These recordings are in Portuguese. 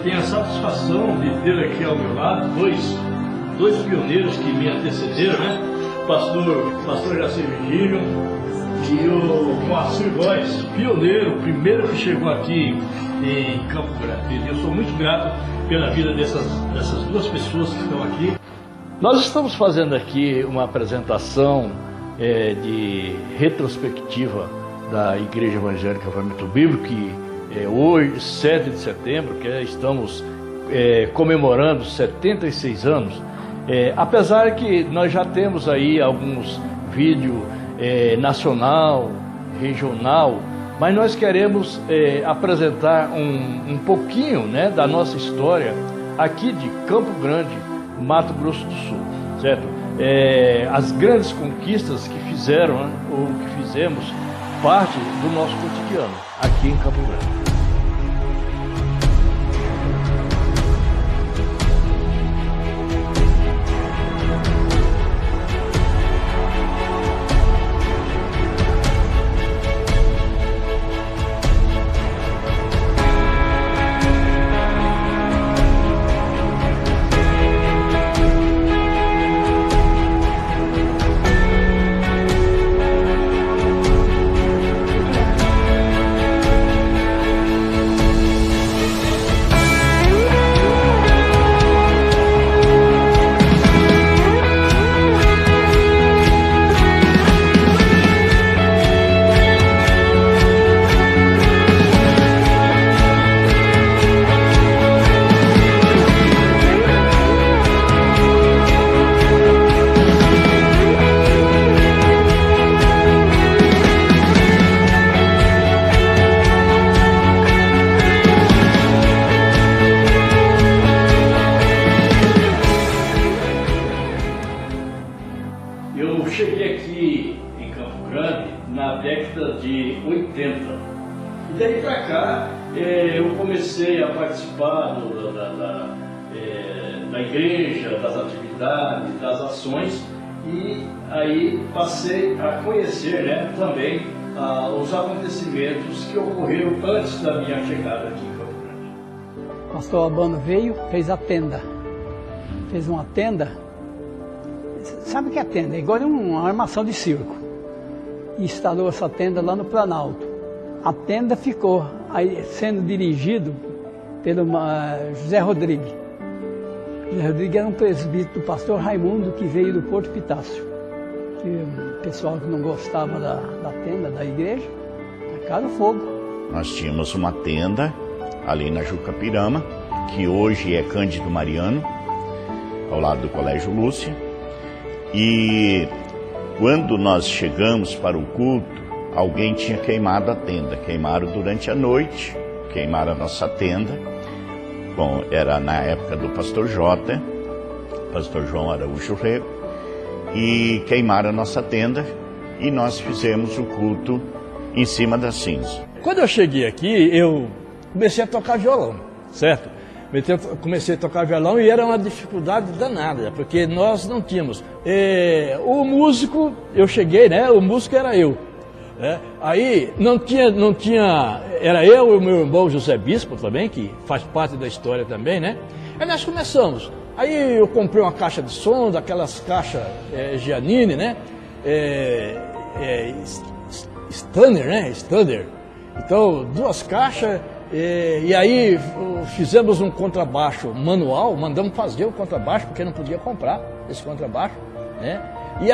tenho a satisfação de ter aqui ao meu lado dois pioneiros que me antecederam, né? O pastor Jaci Virgílio e o Moacir Góes, pioneiro, o primeiro que chegou aqui em Campo Grande. Eu sou muito grato pela vida dessas duas pessoas que estão aqui. Nós estamos fazendo aqui uma apresentação de retrospectiva da Igreja Evangélica Avivamento Bíblico, que hoje, 7 de setembro, que estamos comemorando 76 anos. Apesar que nós já temos aí alguns vídeos nacional, regional, mas nós queremos apresentar um pouquinho, né, da nossa história aqui de Campo Grande, Mato Grosso do Sul, certo? As grandes conquistas que fizeram, né, ou que fizemos parte do nosso cotidiano aqui em Campo Grande. Eu cheguei aqui em Campo Grande na década de 80 e daí para cá eu comecei a participar da igreja, das atividades, das ações, e aí passei a conhecer, né, também os acontecimentos que ocorreram antes da minha chegada aqui em Campo Grande. O pastor Albano veio, fez a tenda, fez uma tenda. Sabe o que é tenda? É igual uma armação de circo. E instalou essa tenda lá no Planalto. A tenda ficou aí sendo dirigido pelo José Rodrigues. José Rodrigues era um presbítero do pastor Raimundo, que veio do Porto Pitácio. Que o pessoal que não gostava da tenda da igreja, tacaram fogo. Nós tínhamos uma tenda ali na Jucapirama, que hoje é Cândido Mariano, ao lado do Colégio Lúcia. E quando nós chegamos para o culto, alguém tinha queimado a tenda. Queimaram durante a noite, queimaram a nossa tenda. Bom, era na época do pastor Jota, pastor João Araújo Rego, e queimaram a nossa tenda e nós fizemos o culto em cima da cinza. Quando eu cheguei aqui, eu comecei a tocar violão, certo? Comecei a tocar violão e era uma dificuldade danada, porque nós não tínhamos. O músico, eu cheguei, né? O músico era eu. Né? Aí não tinha, era eu e o meu irmão José Bispo também, que faz parte da história também, né? Aí nós começamos. Aí eu comprei uma caixa de som, daquelas caixas Giannini, né? Standard, né? Standard. Então, 2 caixas. E aí fizemos um contrabaixo manual, mandamos fazer o contrabaixo, porque não podia comprar esse contrabaixo, né? E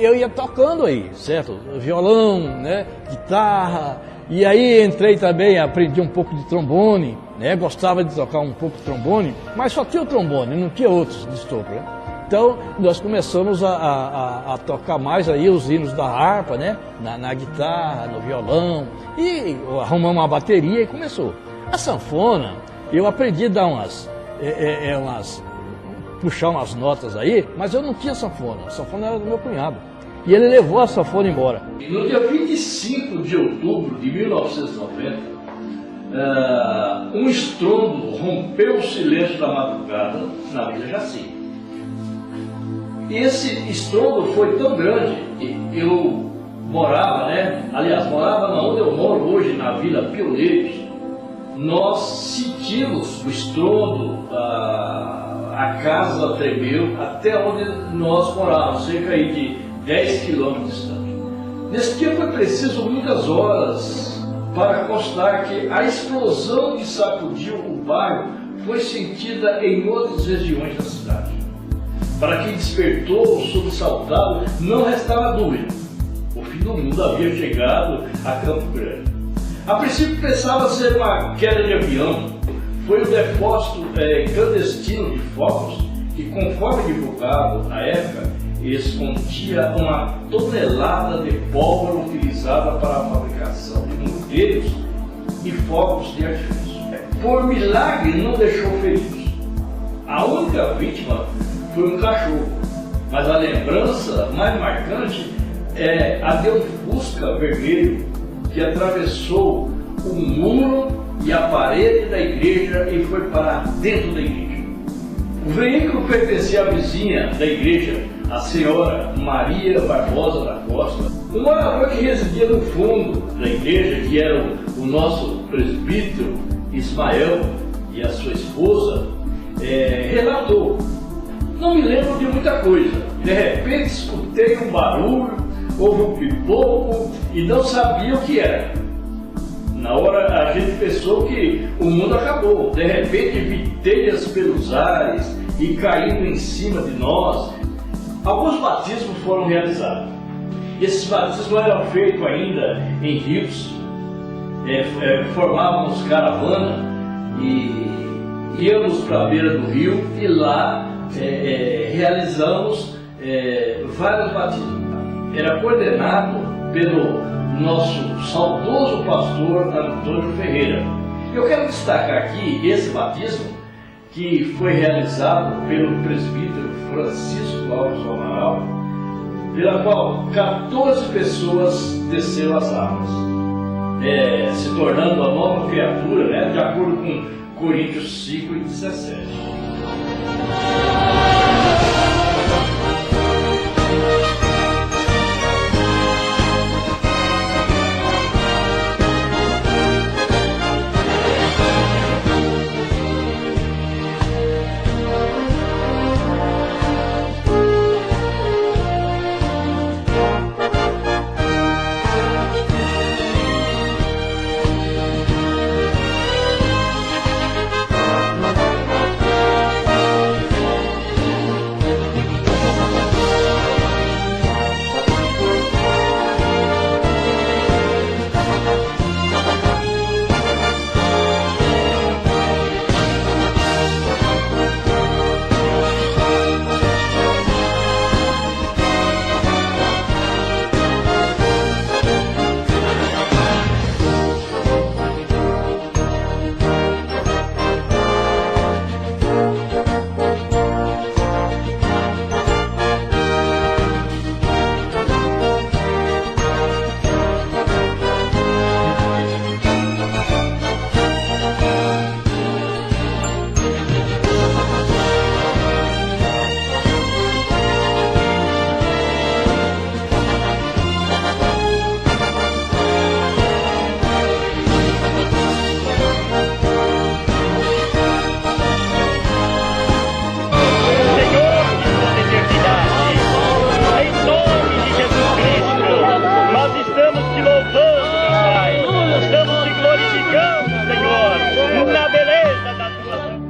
eu ia tocando aí, certo? Violão, né? Guitarra, e aí entrei também, aprendi um pouco de trombone, né? Gostava de tocar um pouco de trombone, mas só tinha o trombone, não tinha outros de sopro, né? Então nós começamos a tocar mais aí os hinos da harpa, né? Na guitarra, no violão, e arrumamos uma bateria e começou. A sanfona, eu aprendi a dar puxar umas notas aí, mas eu não tinha sanfona. A sanfona era do meu cunhado. E ele levou a sanfona embora. No dia 25 de outubro de 1990, um estrondo rompeu o silêncio da madrugada na Vila Jaci. E esse estrondo foi tão grande que eu morava, né? Aliás, morava onde eu moro hoje, na Vila Pioneiros. nós sentimos o estrondo, a casa tremeu até onde nós morávamos, cerca aí de 10 quilômetros distante. Nesse dia foi preciso muitas horas para constar que a explosão que sacudiu o bairro foi sentida em outras regiões da cidade. Para quem despertou, sobressaltado, não restava dúvida. O fim do mundo havia chegado a Campo Grande. A princípio pensava ser uma queda de avião. Foi um depósito clandestino de focos que, conforme divulgado na época, escondia uma tonelada de pólvora utilizada para a fabricação de morteiros e fogos de artifício. Por milagre não deixou feridos. A única vítima foi um cachorro, mas a lembrança mais marcante é a de um Fusca vermelho que atravessou o muro e a parede da igreja e foi para dentro da igreja. O veículo pertencia à vizinha da igreja, a senhora Maria Barbosa da Costa, um morador que residia no fundo da igreja, que era o nosso presbítero Ismael e a sua esposa, relatou: não me lembro de muita coisa, de repente escutei um barulho, houve um pipoco e não sabia o que era. Na hora a gente pensou que o mundo acabou, de repente vi telhas pelos ares e caindo em cima de nós. Alguns batismos foram realizados. Esses batismos eram feitos ainda em rios, formávamos caravana e íamos para a beira do rio e lá realizamos vários batismos. Era coordenado pelo nosso saudoso pastor Antônio Ferreira. Eu quero destacar aqui esse batismo que foi realizado pelo presbítero Francisco Alves Amaral, pela qual 14 pessoas desceram as águas, se tornando a nova criatura, de acordo com Coríntios 5:17.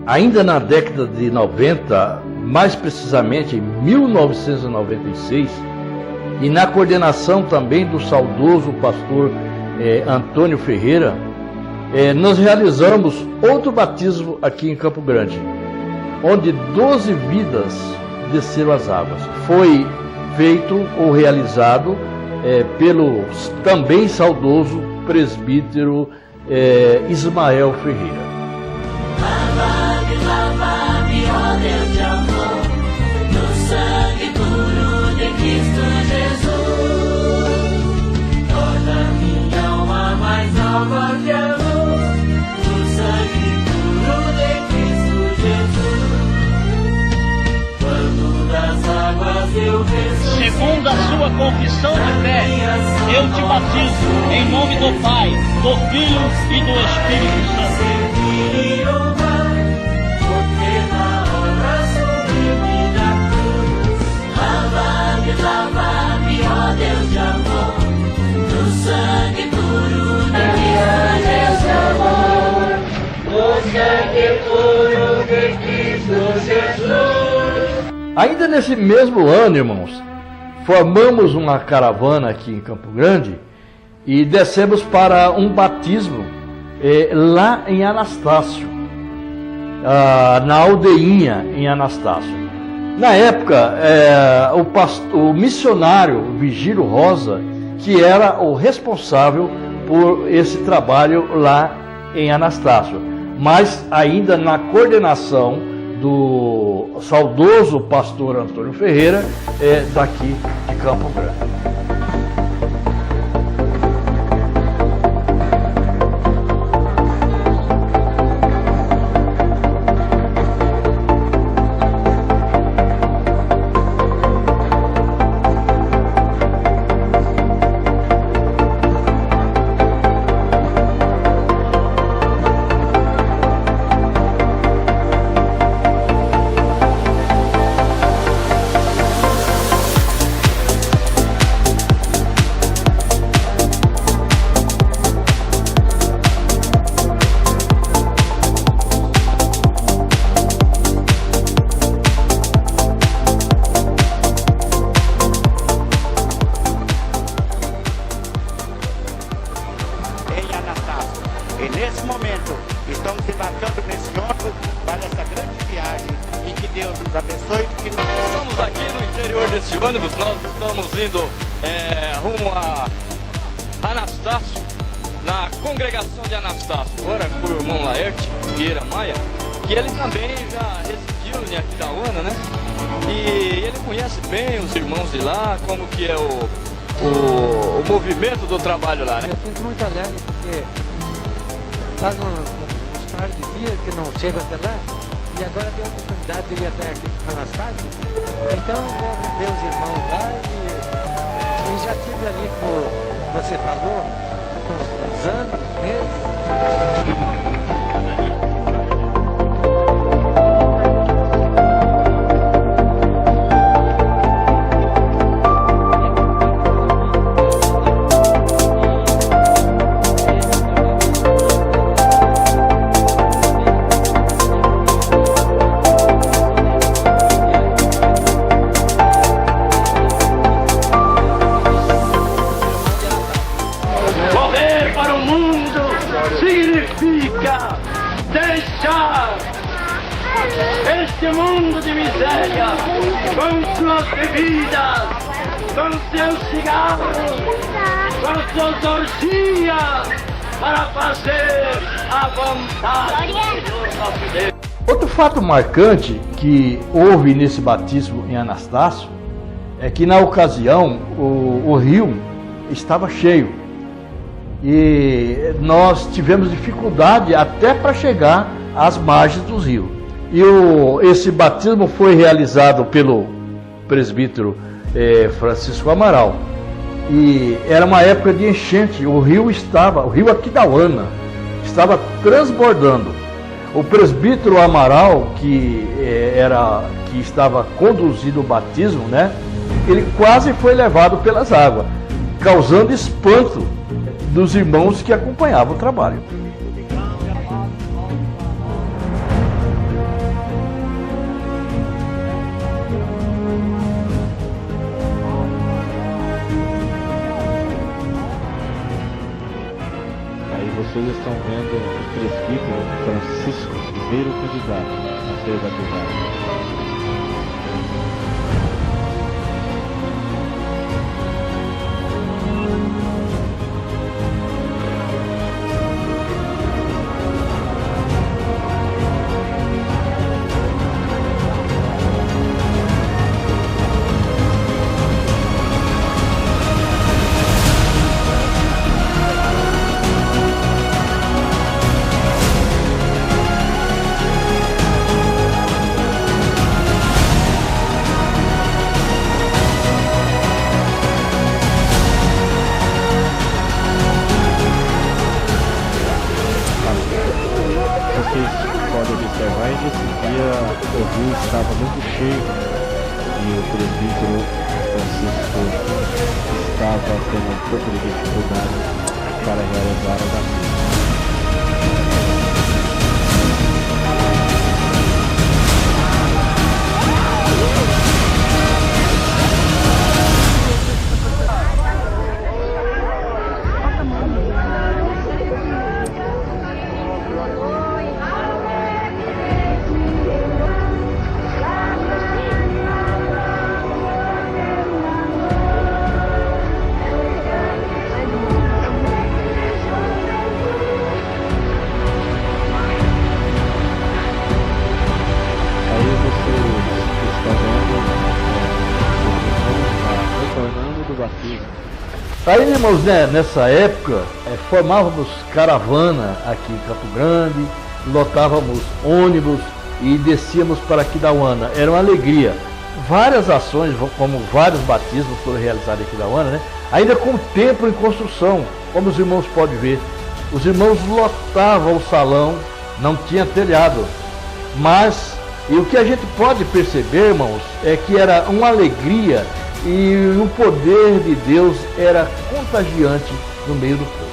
Ainda na década de 90, mais precisamente em 1996, e na coordenação também do saudoso pastor Antônio Ferreira, nós realizamos outro batismo aqui em Campo Grande, onde 12 vidas desceram as águas. Foi feito ou realizado pelo também saudoso presbítero Ismael Ferreira. Lava-me, ó Deus de amor, no sangue puro de Cristo Jesus. Torna minha alma mais alva que a luz, no sangue puro de Cristo Jesus. Quando das águas eu vejo, segundo a sua confissão de fé, eu te batizo em nome do Pai, do Filho e do Espírito Santo. servir e honrar, porque na obra sublime da cruz, lava-me, ó Deus de amor, no sangue puro de Cristo Jesus, no sangue puro de Cristo Jesus. Ainda nesse mesmo ano, irmãos, formamos uma caravana aqui em Campo Grande e descemos para um batismo lá em Anastácio, na aldeinha em Anastácio. Na época, o missionário Vigílio Rosa, que era o responsável por esse trabalho lá em Anastácio, mas ainda na coordenação do saudoso pastor Antônio Ferreira, daqui de Campo Grande. E nesse momento, estamos embarcando nesse ônibus para essa grande viagem e que Deus nos abençoe. Estamos aqui no interior desse ônibus, nós estamos indo rumo a Anastácio, na congregação de Anastácio, agora com o irmão Laerte Vieira Maia, que ele também já residiu em Aquidauana, né? E ele conhece bem os irmãos de lá, como que é o movimento do trabalho lá, né? Eu sinto muito alegre porque faz uns pares de dias que não chego até lá e agora tem a oportunidade de ir até aqui para Anastácio. Então vou ver os irmãos lá e já estive ali, como você falou, uns anos, meses. Significa deixar este mundo de miséria com suas bebidas, com seus cigarros, com suas orgias, para fazer a vontade do nosso Deus. Outro fato marcante que houve nesse batismo em Anastácio é que na ocasião o rio estava cheio. E nós tivemos dificuldade até para chegar às margens do rio. E esse batismo foi realizado pelo presbítero Francisco Amaral. E era uma época de enchente, o rio Aquidauana estava transbordando. O presbítero Amaral, que estava conduzindo o batismo, né, ele quase foi levado pelas águas, causando espanto dos irmãos que acompanhavam o trabalho. Aí vocês estão vendo o presbítero Francisco Ribeiro, candidato a ser batizado. dia o rio estava muito cheio e o presbítero Francisco estava tendo um pouco de dificuldade para realizar a missa. Aí, irmãos, né, nessa época, formávamos caravana aqui em Campo Grande, lotávamos ônibus e descíamos para Aquidauana. Era uma alegria. Várias ações, como vários batismos foram realizados em Aquidauana, né? Ainda com o templo em construção, como os irmãos podem ver. Os irmãos lotavam o salão, não tinha telhado. Mas, e o que a gente pode perceber, irmãos, é que era uma alegria e o poder de Deus era contagiante no meio do povo.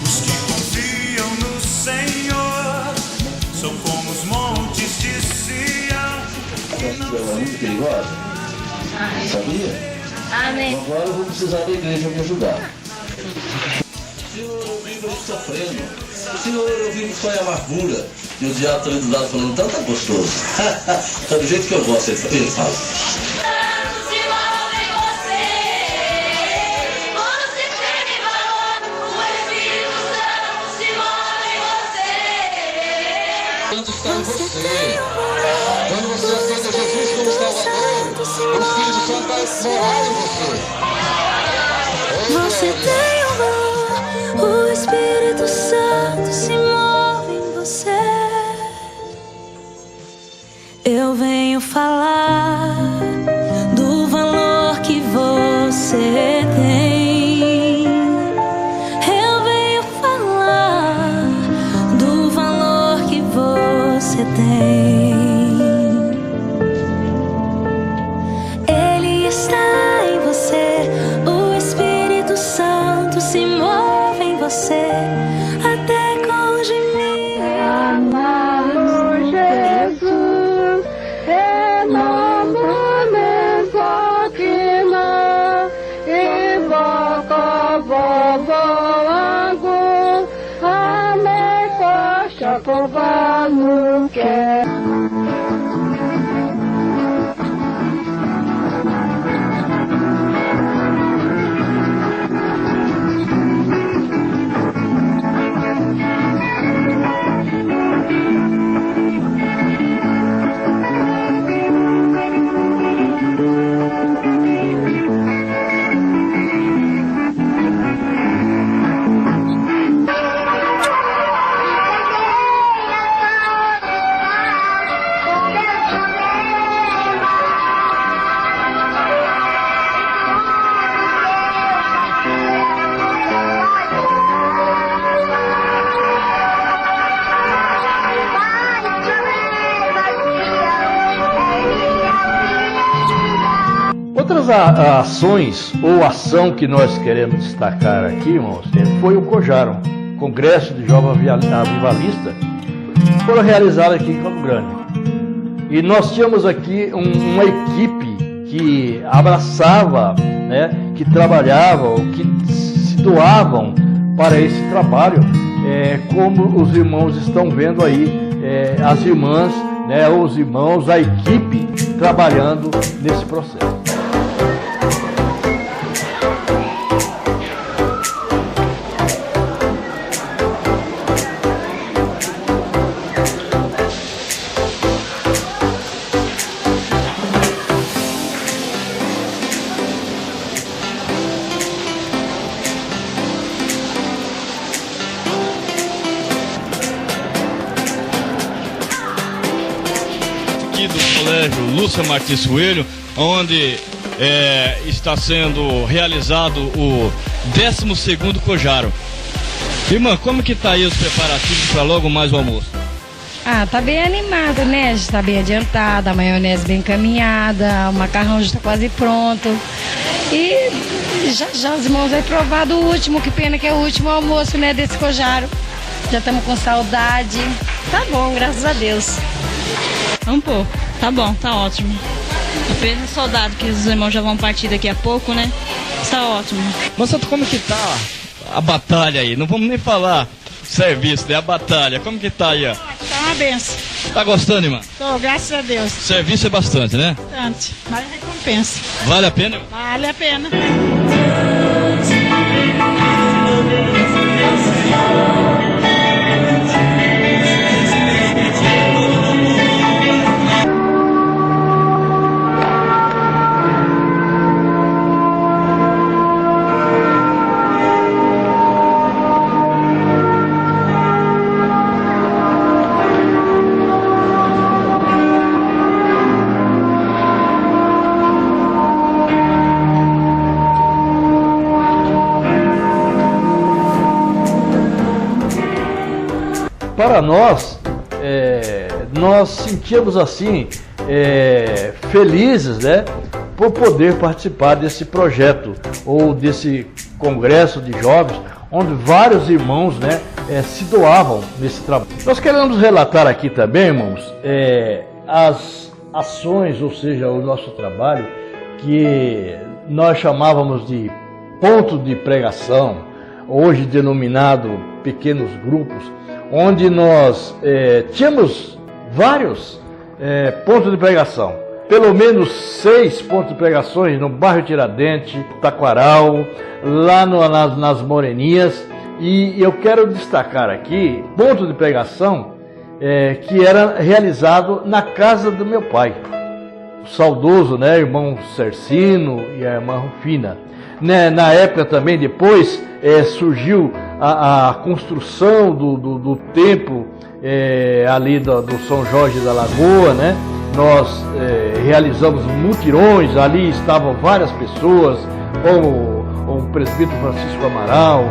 Os que confiam no Senhor são como os montes de Sião. É muito perigosa, sabia? Amém. Agora eu vou precisar da igreja me ajudar. Senhor, eu vivo sofrendo. Senhor, eu vivo só em amargura. E o diabo está do lado falando, então tá gostoso. Tá do jeito que eu gosto, ele fala. Santo está em você. Quando você aceita Jesus como Salvador, o Espírito Santo vai morar em você. Você tem um valor, o Espírito Santo se move em você. Eu venho falar do valor que você tem. Eu venho falar do valor que você tem. Ele está em você, o Espírito Santo se move em você, até com gemidos. Amado Jesus, enormemente aqui na invoca boboango, a me coxa povalo que. Outras ações ou ação que nós queremos destacar aqui, irmãos, foi o COJARON, Congresso de Jovem Avivalista, que foram realizados aqui em Campo Grande. E nós tínhamos aqui uma equipe que abraçava, né, que trabalhava, que se doavam para esse trabalho, como os irmãos estão vendo aí, as irmãs, né, os irmãos, a equipe trabalhando nesse processo. Colégio Lúcia Martins Coelho, onde está sendo realizado o 12º Cojaro. Irmã, como que tá aí os preparativos para logo mais o almoço? Tá bem animado, né? Já está bem adiantada, a maionese bem encaminhada, o macarrão já está quase pronto. E já os irmãos vão provar do último, que pena que é o último almoço, né, desse Cojaro. Já estamos com saudade. Tá bom, graças a Deus. Um pouco, tá bom, tá ótimo. Apenas saudade que os irmãos já vão partir daqui a pouco, né? Tá ótimo. Moça, como que tá a batalha aí? Não vamos nem falar serviço, né? A batalha, como que tá aí, ó? Tá uma benção. Tá gostando, irmã? Tô, graças a Deus. Serviço é bastante, né? Bastante, mas recompensa. Vale a pena? Vale a pena. Para nós, nós sentíamos assim, felizes, né, por poder participar desse projeto ou desse congresso de jovens, onde vários irmãos, né, se doavam nesse trabalho. Nós queremos relatar aqui também, irmãos, as ações, ou seja, o nosso trabalho, que nós chamávamos de ponto de pregação, hoje denominado pequenos grupos, onde nós tínhamos vários pontos de pregação. Pelo menos 6 pontos de pregações no bairro Tiradentes, Taquaral, lá nas Moreninhas. E eu quero destacar aqui ponto de pregação que era realizado na casa do meu pai, o saudoso, né, irmão Cercino e a irmã Rufina. Na época também, depois, surgiu a construção do templo ali do São Jorge da Lagoa, né? Nós realizamos mutirões, ali estavam várias pessoas, como o presbítero Francisco Amaral,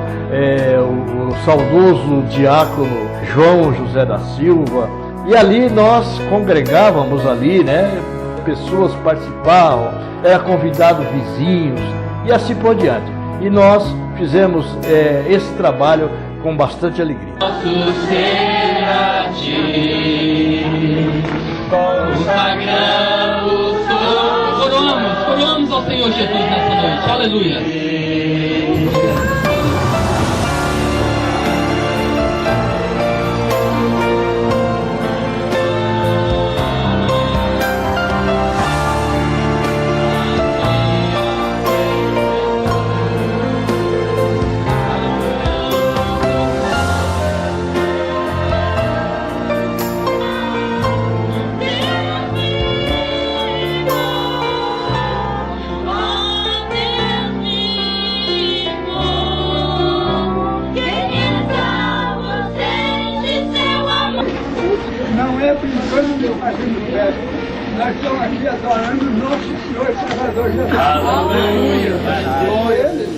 o saudoso diácono João José da Silva, e ali nós congregávamos ali, né? Pessoas participavam, era convidado vizinhos, e assim por diante. E nós fizemos esse trabalho com bastante alegria. Coroamos ao Senhor Jesus nessa noite. Aleluia. Nós estamos aqui adorando o nosso Senhor e Salvador Jesus. Aleluia! Ele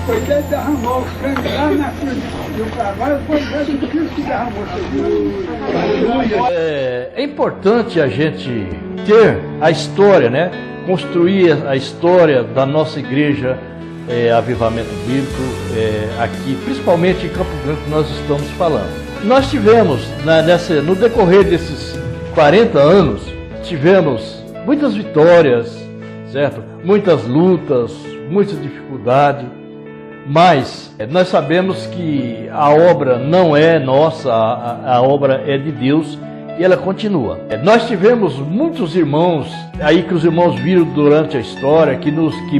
foi Ele que derramou o sangue lá na cruz do Calvário, foi Jesus Cristo que derramou o sangue. Aleluia! É importante a gente ter a história, né? Construir a história da nossa igreja, Avivamento Bíblico, aqui, principalmente em Campo Grande, que nós estamos falando. Nós tivemos, no decorrer desses 40 anos, tivemos muitas vitórias, certo? Muitas lutas, muita dificuldade, mas nós sabemos que a obra não é nossa, a obra é de Deus e ela continua. Nós tivemos muitos irmãos, aí que os irmãos viram durante a história, que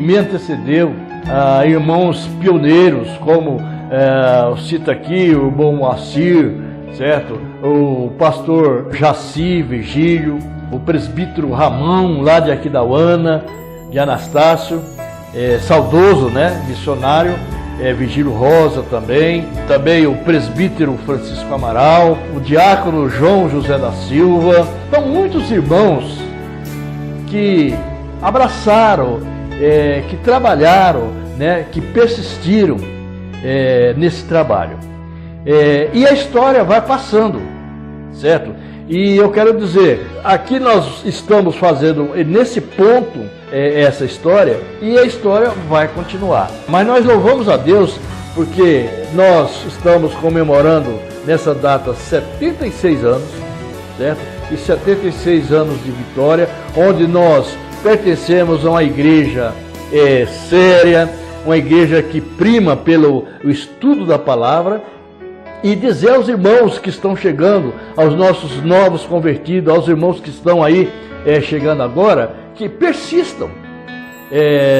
me antecedeu, irmãos pioneiros, como cita aqui o irmão Moacir, certo? O pastor Jaci Virgílio, o presbítero Ramão, lá de Aquidauana, de Anastácio, saudoso, né, missionário, Vigílio Rosa também o presbítero Francisco Amaral, o diácono João José da Silva. São muitos irmãos que abraçaram, que trabalharam, né, que persistiram nesse trabalho. E a história vai passando, certo? E eu quero dizer, aqui nós estamos fazendo nesse ponto essa história, e a história vai continuar. Mas nós louvamos a Deus porque nós estamos comemorando nessa data 76 anos, certo? E 76 anos de vitória, onde nós pertencemos a uma igreja séria, uma igreja que prima pelo estudo da palavra. E dizer aos irmãos que estão chegando, aos nossos novos convertidos, aos irmãos que estão aí chegando agora, que persistam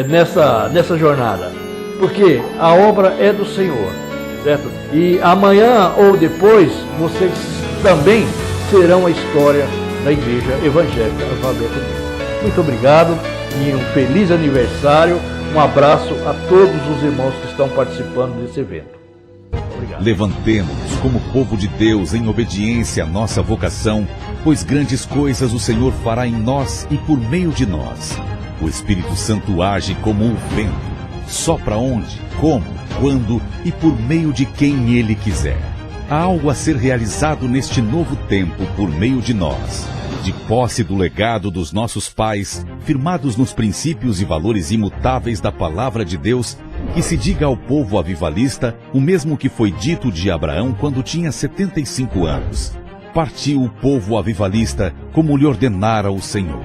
nessa jornada, porque a obra é do Senhor, certo? E amanhã ou depois, vocês também serão a história da Igreja Evangélica Alfabeto Negro. Muito obrigado e um feliz aniversário, um abraço a todos os irmãos que estão participando desse evento. Levantemo-nos como povo de Deus em obediência à nossa vocação, pois grandes coisas o Senhor fará em nós e por meio de nós. O Espírito Santo age como um vento, sopra onde, como, quando e por meio de quem Ele quiser. Há algo a ser realizado neste novo tempo por meio de nós. De posse do legado dos nossos pais, firmados nos princípios e valores imutáveis da Palavra de Deus, que se diga ao povo avivalista o mesmo que foi dito de Abraão quando tinha 75 anos. Partiu o povo avivalista como lhe ordenara o Senhor.